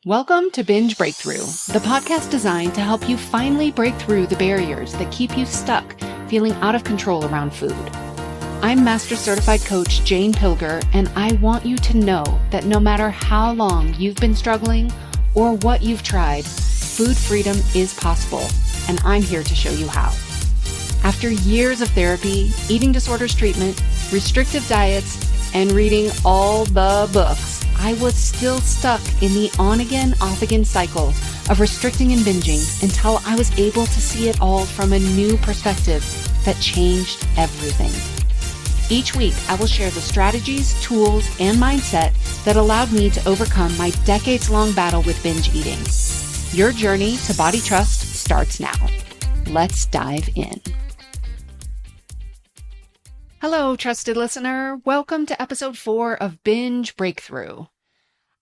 Welcome to Binge Breakthrough, the podcast designed to help you finally break through the barriers that keep you stuck feeling out of control around food. I'm Master Certified Coach Jane Pilger, and I want you to know that no matter how long you've been struggling or what you've tried, food freedom is possible, and I'm here to show you how. After years of therapy, eating disorders treatment, restrictive diets, and reading all the books, I was still stuck in the on-again, off-again cycle of restricting and binging until I was able to see it all from a new perspective that changed everything. Each week, I will share the strategies, tools, and mindset that allowed me to overcome my decades-long battle with binge eating. Your journey to body trust starts now. Let's dive in. Hello, trusted listener. Welcome to episode 4 of Binge Breakthrough.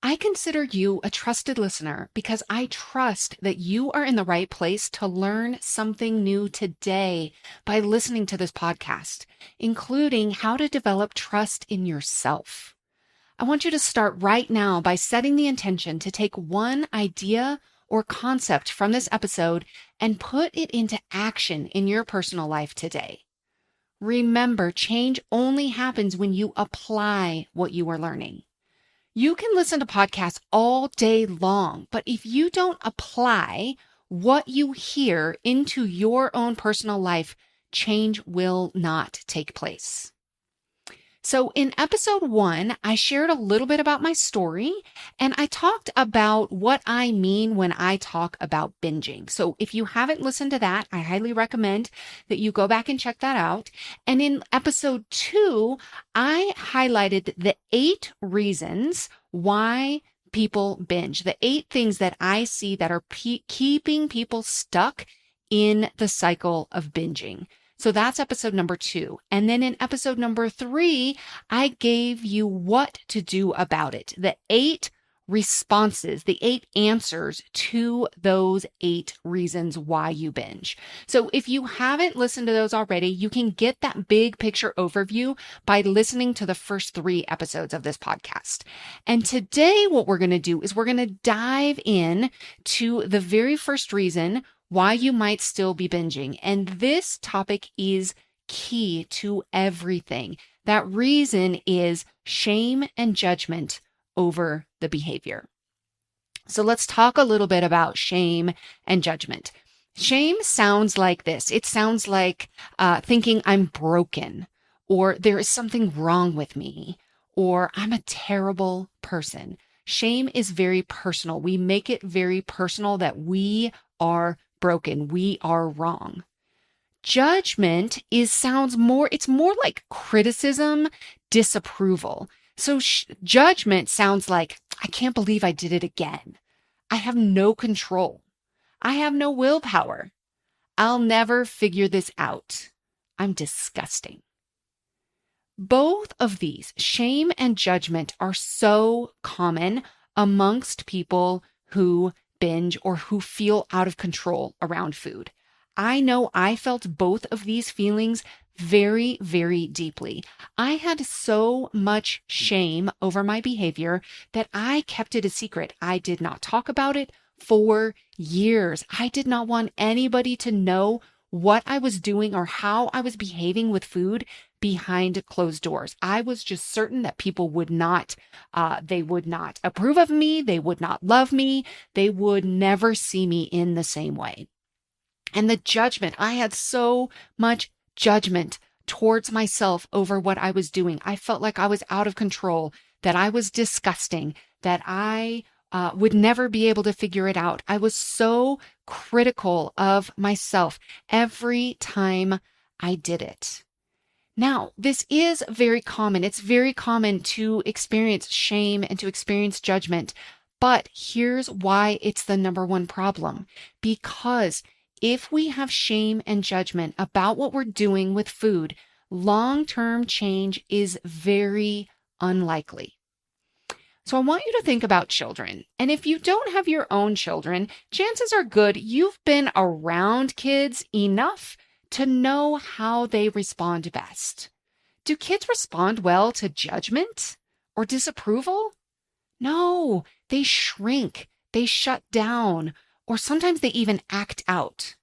I consider you a trusted listener because I trust that you are in the right place to learn something new today by listening to this podcast, including how to develop trust in yourself. I want you to start right now by setting the intention to take one idea or concept from this episode and put it into action in your personal life today. Remember, change only happens when you apply what you are learning. You can listen to podcasts all day long, but if you don't apply what you hear into your own personal life, change will not take place. So in episode 1, I shared a little bit about my story, and I talked about what I mean when I talk about binging. So if you haven't listened to that, I highly recommend that you go back and check that out. And in episode 2, I highlighted the 8 reasons why people binge, the 8 things that I see that are keeping people stuck in the cycle of binging. So that's episode number 2. And then in episode number 3, I gave you what to do about it. The 8 responses, the 8 answers to those 8 reasons why you binge. So if you haven't listened to those already, you can get that big picture overview by listening to the first 3 episodes of this podcast. And today what we're going to do is we're going to dive in to the very first reason why you might still be binging. And this topic is key to everything. That reason is shame and judgment over the behavior. So let's talk a little bit about shame and judgment. Shame sounds like this. It sounds like thinking I'm broken, or there is something wrong with me, or I'm a terrible person. Shame is very personal. We make it very personal that we are broken. We are wrong. Judgment sounds more like criticism, disapproval. So judgment sounds like, I can't believe I did it again. I have no control. I have no willpower. I'll never figure this out. I'm disgusting. Both of these, shame and judgment, are so common amongst people who binge or who feel out of control around food. I know I felt both of these feelings very, very deeply. I had so much shame over my behavior that I kept it a secret. I did not talk about it for years. I did not want anybody to know what I was doing or how I was behaving with food behind closed doors. I was just certain that people would not approve of me. They would not love me. They would never see me in the same way. And the judgment, I had so much judgment towards myself over what I was doing. I felt like I was out of control, that I was disgusting, that I would never be able to figure it out. I was so critical of myself every time I did it. Now, this is very common. It's very common to experience shame and to experience judgment. But here's why it's the number one problem. Because if we have shame and judgment about what we're doing with food, long-term change is very unlikely. So I want you to think about children. And if you don't have your own children, chances are good you've been around kids enough to know how they respond best. Do kids respond well to judgment or disapproval? No, they shrink. they shut down, or sometimes they even act out.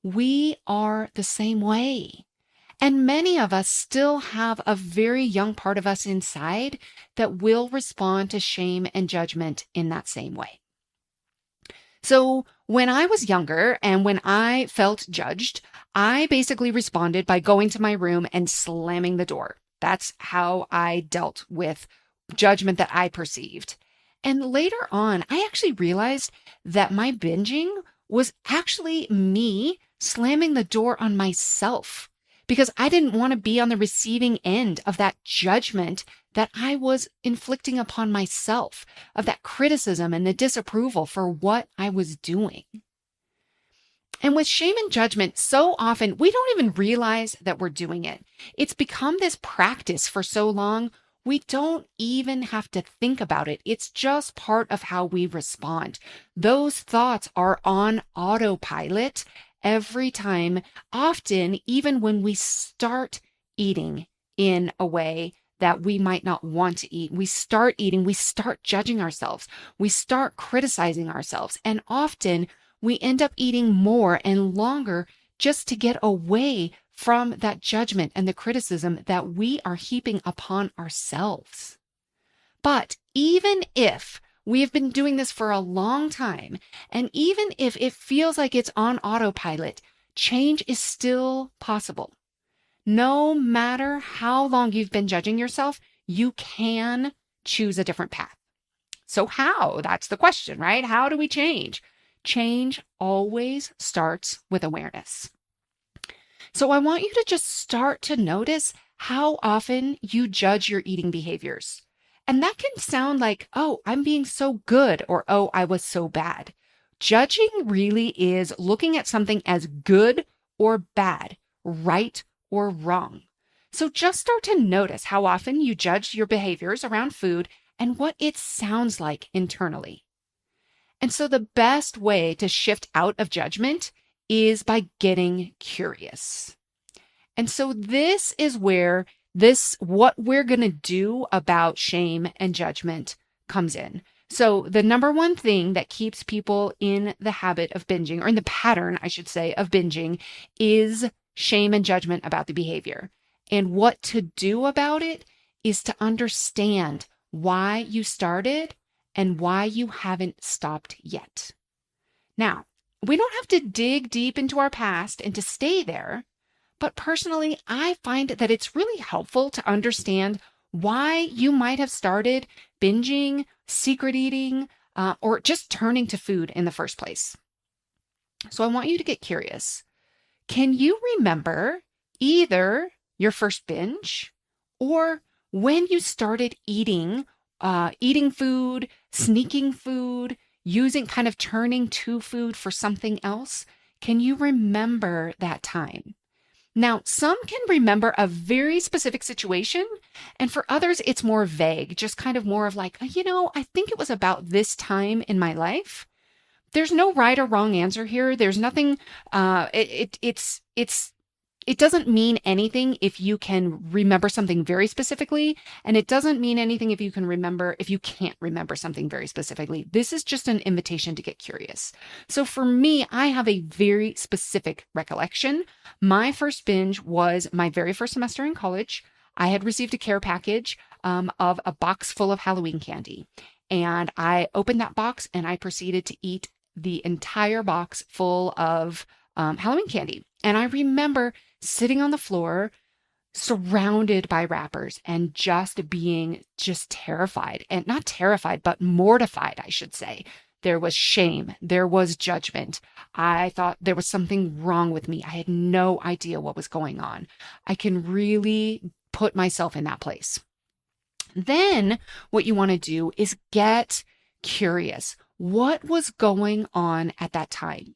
We are the same way. And many of us still have a very young part of us inside that will respond to shame and judgment in that same way. So when I was younger and when I felt judged, I basically responded by going to my room and slamming the door. That's how I dealt with judgment that I perceived. And later on, I actually realized that my binging was actually me slamming the door on myself because I didn't want to be on the receiving end of that judgment that I was inflicting upon myself, of that criticism and the disapproval for what I was doing. And with shame and judgment, so often we don't even realize that we're doing it. It's become this practice for so long, we don't even have to think about it. It's just part of how we respond. Those thoughts are on autopilot every time, often even when we start eating in a way that we might not want to eat. We start eating, we start judging ourselves, we start criticizing ourselves, and often we end up eating more and longer just to get away from that judgment and the criticism that we are heaping upon ourselves. But even if we have been doing this for a long time, and even if it feels like it's on autopilot, change is still possible. No matter how long you've been judging yourself, you can choose a different path. So how? That's the question, right? How do we change? Change always starts with awareness. So I want you to just start to notice how often you judge your eating behaviors. And that can sound like, oh, I'm being so good, or oh, I was so bad. Judging really is looking at something as good or bad, right or wrong. So just start to notice how often you judge your behaviors around food and what it sounds like internally. And so the best way to shift out of judgment is by getting curious. And so this is where what we're going to do about shame and judgment comes in. So the number one thing that keeps people in the habit of binging, or in the pattern, I should say, of binging, is shame and judgment about the behavior. And what to do about it is to understand why you started and why you haven't stopped yet. Now, we don't have to dig deep into our past and to stay there, but personally, I find that it's really helpful to understand why you might have started binging, secret eating, or just turning to food in the first place. So I want you to get curious. Can you remember either your first binge or when you started eating food, sneaking food, kind of turning to food for something else? Can you remember that time? Now, some can remember a very specific situation, and for others, it's more vague, just kind of more of like, I think it was about this time in my life. There's no right or wrong answer here. There's nothing, it doesn't mean anything if you can remember something very specifically, and it doesn't mean anything if you can't remember something very specifically. This is just an invitation to get curious. So for me, I have a very specific recollection. My first binge was my very first semester in college. I had received a care package of a box full of Halloween candy, and I opened that box and I proceeded to eat the entire box full of Halloween candy. And I remember sitting on the floor, surrounded by wrappers, and just being terrified, and not terrified, but mortified, I should say. There was shame. There was judgment. I thought there was something wrong with me. I had no idea what was going on. I can really put myself in that place. Then what you want to do is get curious. What was going on at that time?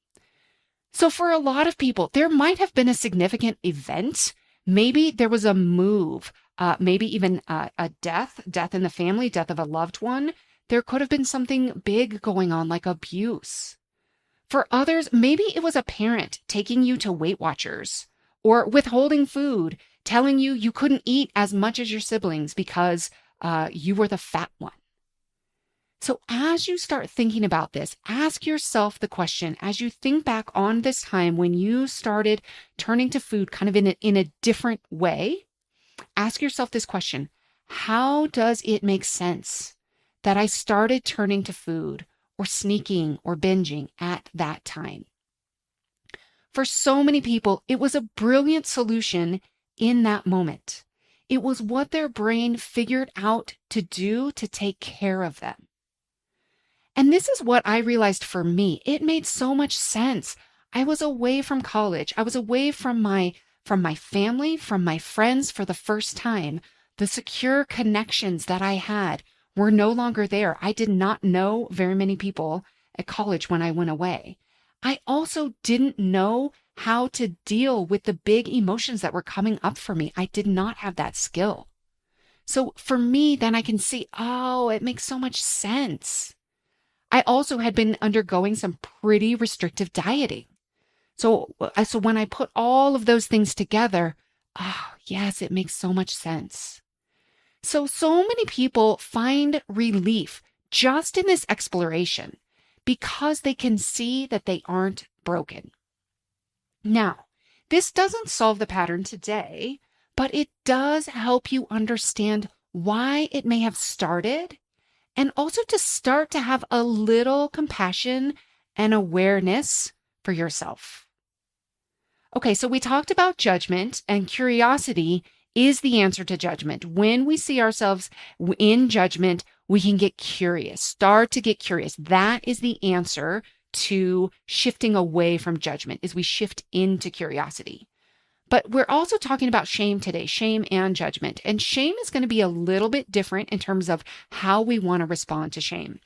So for a lot of people, there might have been a significant event. Maybe there was a move, maybe even a death in the family, death of a loved one. There could have been something big going on, like abuse. For others, maybe it was a parent taking you to Weight Watchers, or withholding food, telling you couldn't eat as much as your siblings because you were the fat one. So as you start thinking about this, ask yourself the question, as you think back on this time when you started turning to food kind of in a different way, ask yourself this question: how does it make sense that I started turning to food or sneaking or binging at that time? For so many people, it was a brilliant solution in that moment. It was what their brain figured out to do to take care of them. And this is what I realized for me. It made so much sense. I was away from college. I was away from my family, from my friends for the first time. The secure connections that I had were no longer there. I did not know very many people at college when I went away. I also didn't know how to deal with the big emotions that were coming up for me. I did not have that skill. So for me, then I can see, oh, it makes so much sense. I also had been undergoing some pretty restrictive dieting. So when I put all of those things together, oh, yes, it makes so much sense. So many people find relief just in this exploration because they can see that they aren't broken. Now, this doesn't solve the pattern today, but it does help you understand why it may have started, and also to start to have a little compassion and awareness for yourself. Okay, so we talked about judgment, and curiosity is the answer to judgment. When we see ourselves in judgment, we can get curious, start to get curious. That is the answer to shifting away from judgment, is we shift into curiosity. But we're also talking about shame today, shame and judgment. And shame is going to be a little bit different in terms of how we want to respond to shame.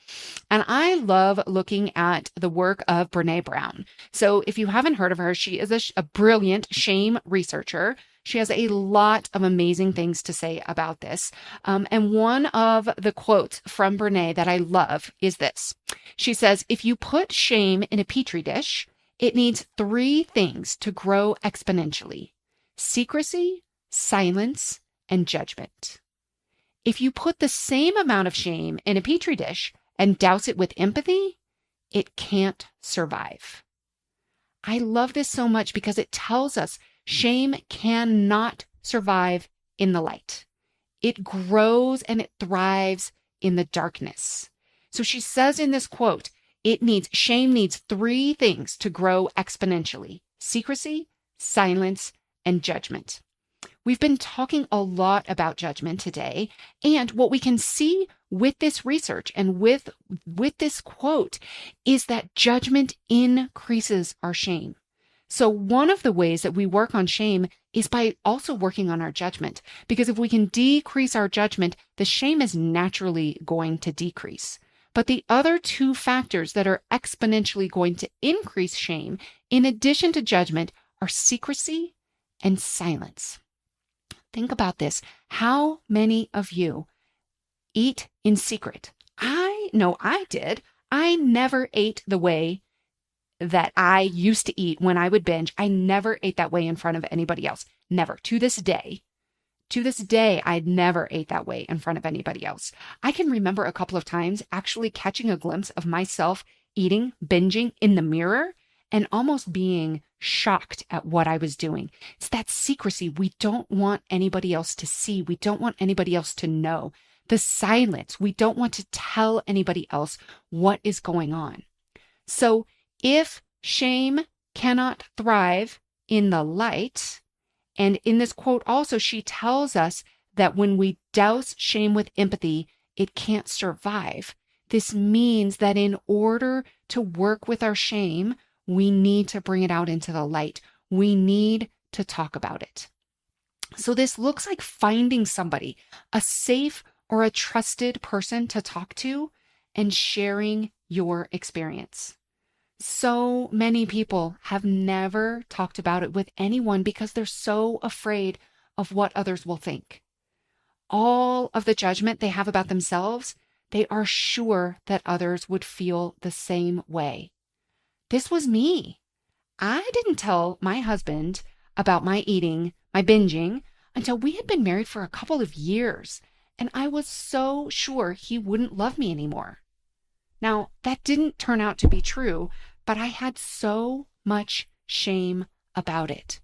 And I love looking at the work of Brené Brown. So if you haven't heard of her, she is a brilliant shame researcher. She has a lot of amazing things to say about this. And one of the quotes from Brené that I love is this. She says, if you put shame in a petri dish, it needs 3 things to grow exponentially: secrecy, silence, and judgment. If you put the same amount of shame in a petri dish and douse it with empathy, it can't survive. I love this so much because it tells us shame cannot survive in the light. It grows and it thrives in the darkness. So she says in this quote, shame needs 3 things to grow exponentially: secrecy, silence, and judgment. We've been talking a lot about judgment today, and what we can see with this research and with this quote is that judgment increases our shame. So one of the ways that we work on shame is by also working on our judgment, because if we can decrease our judgment, the shame is naturally going to decrease. But the other 2 factors that are exponentially going to increase shame, in addition to judgment, are secrecy and silence. Think about this. How many of you eat in secret? I know I did. I never ate the way that I used to eat when I would binge. I never ate that way in front of anybody else. Never. To this day, I'd never ate that way in front of anybody else. I can remember a couple of times actually catching a glimpse of myself eating, binging in the mirror, and almost being shocked at what I was doing. It's that secrecy. We don't want anybody else to see. We don't want anybody else to know. The silence. We don't want to tell anybody else what is going on. So if shame cannot thrive in the light, and in this quote also, she tells us that when we douse shame with empathy, it can't survive. This means that in order to work with our shame, we need to bring it out into the light. We need to talk about it. So this looks like finding somebody, a safe or a trusted person to talk to, and sharing your experience. So many people have never talked about it with anyone because they're so afraid of what others will think. All of the judgment they have about themselves, they are sure that others would feel the same way. This was me. I didn't tell my husband about my eating, my binging, until we had been married for a couple of years, and I was so sure he wouldn't love me anymore. Now, that didn't turn out to be true, but I had so much shame about it.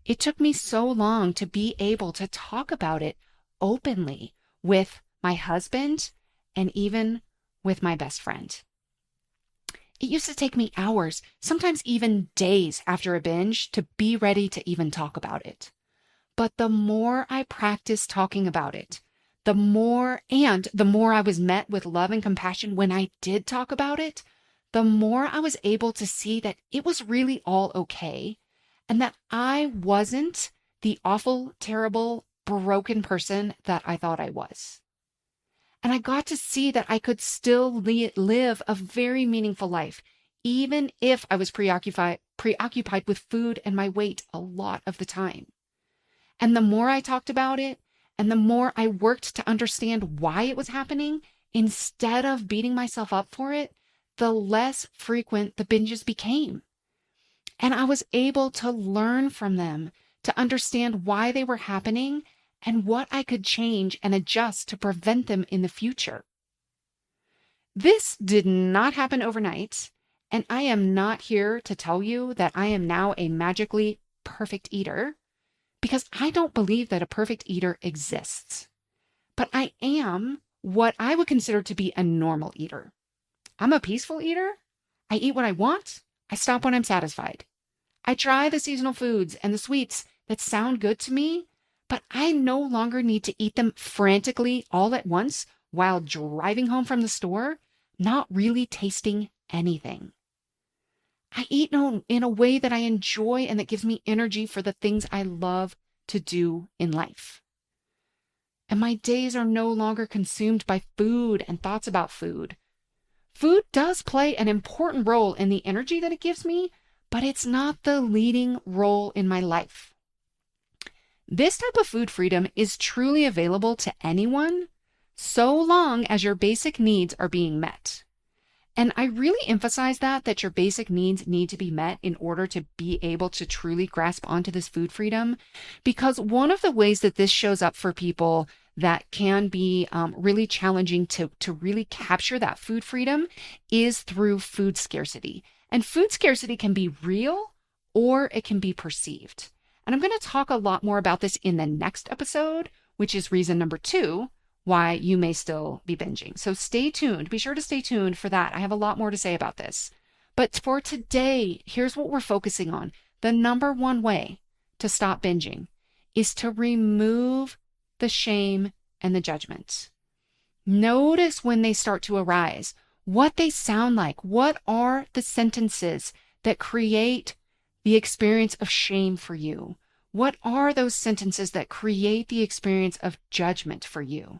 It took me so long to be able to talk about it openly with my husband and even with my best friend. It used to take me hours, sometimes even days after a binge to be ready to even talk about it. But the more I practiced talking about it, the more I was met with love and compassion when I did talk about it, the more I was able to see that it was really all okay and that I wasn't the awful, terrible, broken person that I thought I was. And I got to see that I could still live a very meaningful life, even if I was preoccupied with food and my weight a lot of the time. And the more I talked about it, and the more I worked to understand why it was happening, instead of beating myself up for it, the less frequent the binges became. And I was able to learn from them, to understand why they were happening and what I could change and adjust to prevent them in the future. This did not happen overnight, and I am not here to tell you that I am now a magically perfect eater, because I don't believe that a perfect eater exists. But I am what I would consider to be a normal eater. I'm a peaceful eater. I eat what I want. I stop when I'm satisfied. I try the seasonal foods and the sweets that sound good to me, but I no longer need to eat them frantically all at once while driving home from the store, not really tasting anything. I eat in a way that I enjoy and that gives me energy for the things I love to do in life. And my days are no longer consumed by food and thoughts about food. Food does play an important role in the energy that it gives me, but it's not the leading role in my life. This type of food freedom is truly available to anyone, so long as your basic needs are being met. And I really emphasize that your basic needs need to be met in order to be able to truly grasp onto this food freedom. Because one of the ways that this shows up for people that can be really challenging to really capture that food freedom is through food scarcity. And food scarcity can be real or it can be perceived. And I'm going to talk a lot more about this in the next episode, which is reason number 2, why you may still be binging. So stay tuned. Be sure to stay tuned for that. I have a lot more to say about this. But for today, here's what we're focusing on. The number one way to stop binging is to remove the shame and the judgment. Notice when they start to arise, what they sound like. What are the sentences that create the experience of shame for you? What are those sentences that create the experience of judgment for you?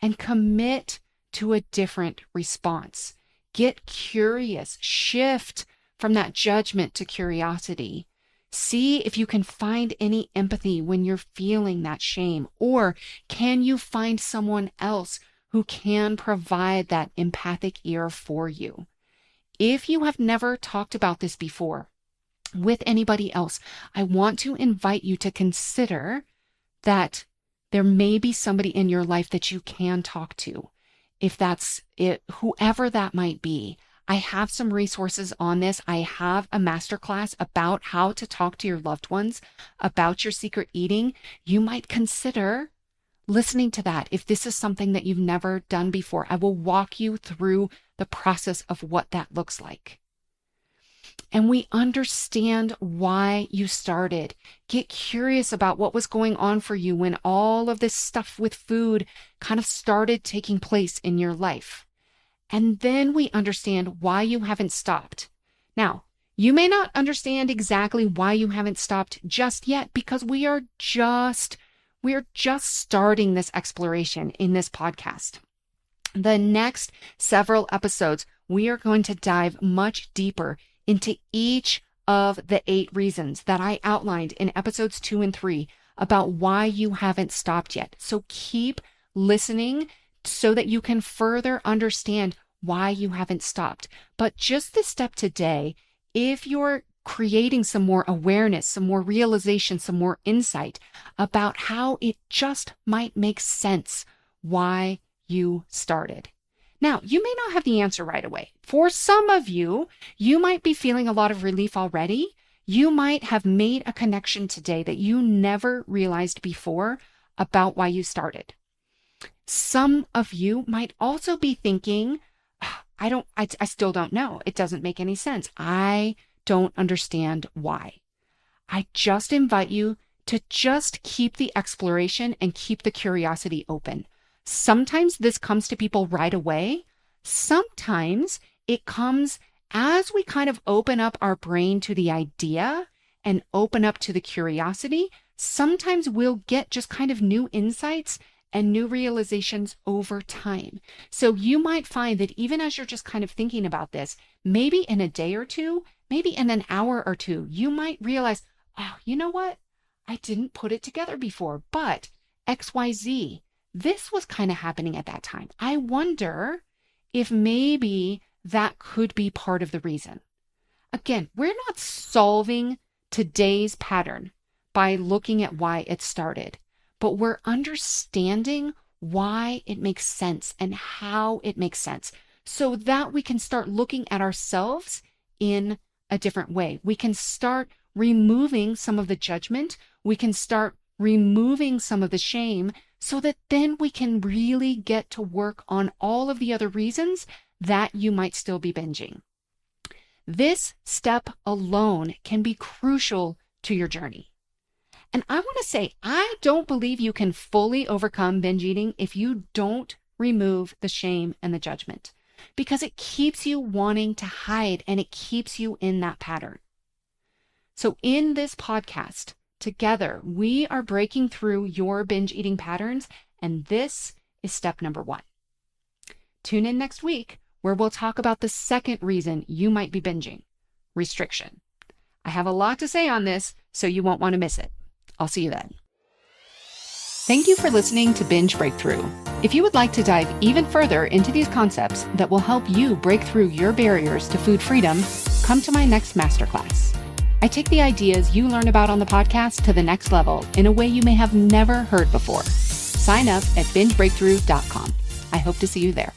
And commit to a different response. Get curious. Shift from that judgment to curiosity. See if you can find any empathy when you're feeling that shame, or can you find someone else who can provide that empathic ear for you? If you have never talked about this before with anybody else, I want to invite you to consider that there may be somebody in your life that you can talk to. If that's it, whoever that might be, I have some resources on this. I have a masterclass about how to talk to your loved ones about your secret eating. You might consider listening to that if this is something that you've never done before. I will walk you through the process of what that looks like. And we understand why you started. Get curious about what was going on for you when all of this stuff with food kind of started taking place in your life. And then we understand why you haven't stopped. Now, you may not understand exactly why you haven't stopped just yet, because we are just starting this exploration in this podcast. The next several episodes, we are going to dive much deeper into each of the 8 reasons that I outlined in episodes 2 and 3 about why you haven't stopped yet. So keep listening so that you can further understand why you haven't stopped. But just this step today, if you're creating some more awareness, some more realization, some more insight about how it just might make sense why you started. Now, you may not have the answer right away. For some of you, you might be feeling a lot of relief already. You might have made a connection today that you never realized before about why you started. Some of you might also be thinking, I still don't know. It doesn't make any sense. I don't understand why. I just invite you to just keep the exploration and keep the curiosity open. Sometimes this comes to people right away. Sometimes it comes as we kind of open up our brain to the idea and open up to the curiosity. Sometimes we'll get just kind of new insights and new realizations over time. So you might find that even as you're just kind of thinking about this, maybe in a day or two, maybe in an hour or two, you might realize, oh, you know what? I didn't put it together before, but XYZ, this was kind of happening at that time. I wonder if maybe that could be part of the reason. Again, we're not solving today's pattern by looking at why it started, but we're understanding why it makes sense and how it makes sense so that we can start looking at ourselves in a different way. We can start removing some of the judgment. We can start removing some of the shame so that then we can really get to work on all of the other reasons that you might still be binging. This step alone can be crucial to your journey. And I want to say, I don't believe you can fully overcome binge eating if you don't remove the shame and the judgment, because it keeps you wanting to hide and it keeps you in that pattern. So in this podcast, together, we are breaking through your binge eating patterns, and this is step number 1. Tune in next week where we'll talk about the second reason you might be binging, restriction. I have a lot to say on this, so you won't want to miss it. I'll see you then. Thank you for listening to Binge Breakthrough. If you would like to dive even further into these concepts that will help you break through your barriers to food freedom, come to my next masterclass. I take the ideas you learn about on the podcast to the next level in a way you may have never heard before. Sign up at bingebreakthrough.com. I hope to see you there.